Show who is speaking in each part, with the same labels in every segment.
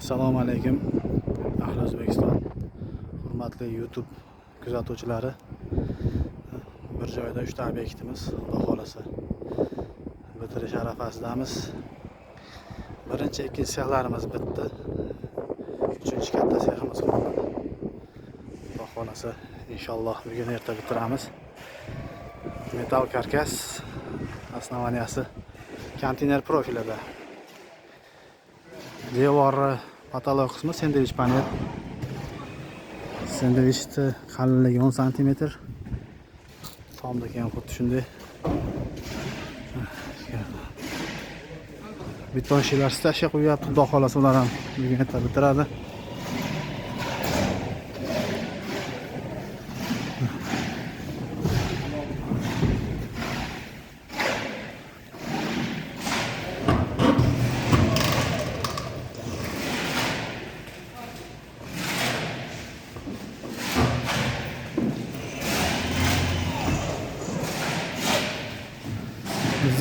Speaker 1: Assalomu alaykum ahli O'zbekiston, hurmatli YouTube kuzatuvchilari. Bir joyda 3 ta obyektimiz, Xudo xolasa bitirish arafasidamiz. Birinchi, ikkinchi sexlarimiz bitdi. Uchinchi katta seximiz qoldi. Xudo xolasa inshaalloh bugun erta bitiramiz. Metal karkas основанияsi konteyner profilida. Devori patolog qismi sendvich panel. Sendvichni qalinligi 10 cm. Tomda ham xuddi shunday. Beton shiylar stasha qo'yapti. Xudo xolasa ular ham bugun erta bitiradi.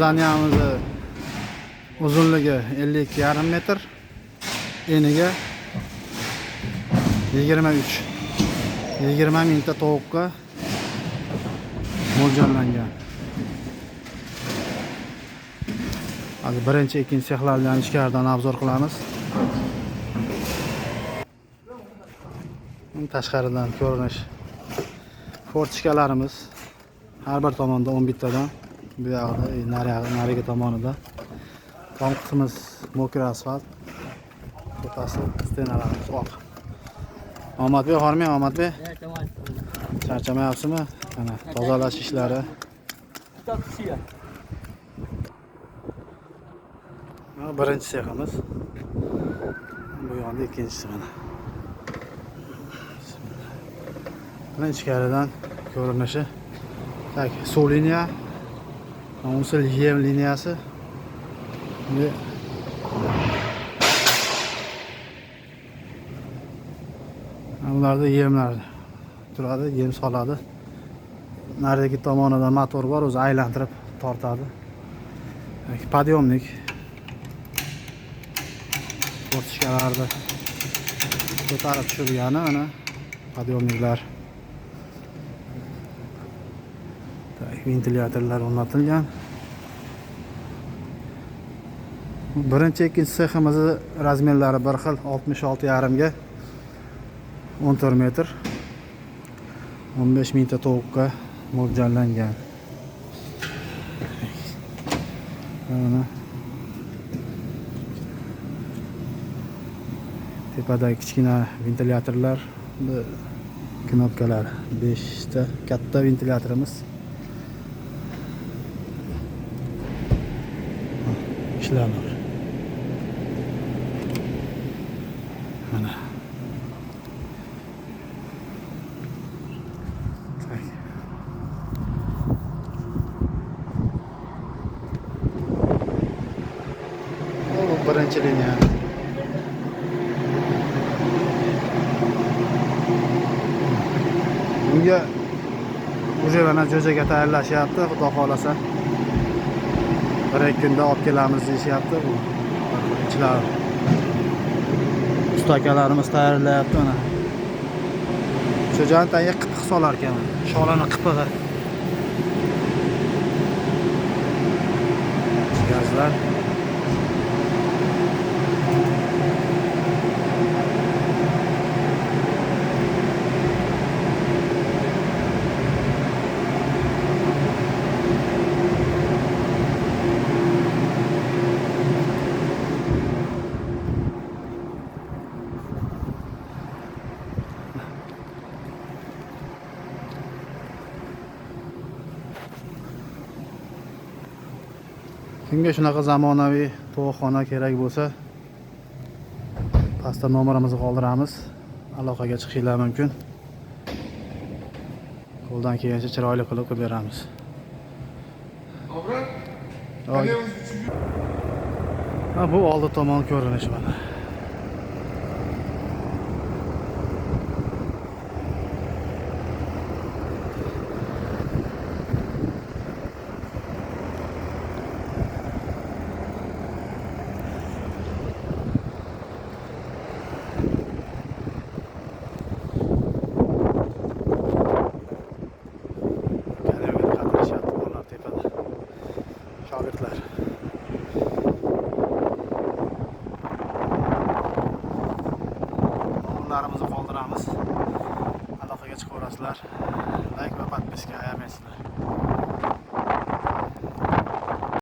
Speaker 1: Zaniyamizni uzunligi 52,5 metr, eniga 23. 20 mingta tovuqqa mo'ljallangan. Hozir birinchi, ikkinchi sexlardan ichkaridan obzor qilamiz. Tashqaridan ko'rinish. Fortishkalarimiz har bir tomonda 11 tadan. Bu yoqda, narigi tomonida. Tom qismimiz mokr asfalt. Tepasi stenalarimiz oq. Omadbek, hormang Omadbek. Charchamayapsizmi? Mana tozalash ishlari. Birinchi seximiz. Bu yoqda ikkinchisi mana. Birinchi ichkaridan ko'rinishi. Tak, suv liniya. Onsi yem liniyasi. Ularda yemlar turadi, yem soladi. Naridagi tomonida motor bor, o'zi aylantirib tortadi. Podyomnik. Fortishkalarni ko'tarib tushirgani mana podyomniklar. Ventilyatorlar o'rnatilgan. Birinchi, ikkinchi seximizni razmerlari bir xil, 66,5 ga 14 metr. 15 mingta tovuqqa mo'ljallangan. Mana tepadagi kichkina ventilyatorlar, bu knopkalar, 5 ta katta ventilyatorimiz. İşlemler. Mana. Bu birinchi liniya. Bunga уже mana jo'jaga tayyorlashyapti, Xudo xolasa. Bir kunda olib kelamiz deyishyapti. Bu ichlar ustakalarimiz tayyorlayapti mana. Jo'jani tagiga qipq solar ekan. Sholani qipig'i. Gazlar. Kimga shunaqa zamonaviy tovuqxona kerak bo'lsa, pastda nomerimizni qoldiramiz. Aloqaga chiqishinglar mumkin. Qo'ldan kelgancha chiroyli qilib beramiz. Bu oldi tomon ko'rinishi mana. ko'rasizlar. Like va podpiska ayamaysizlar.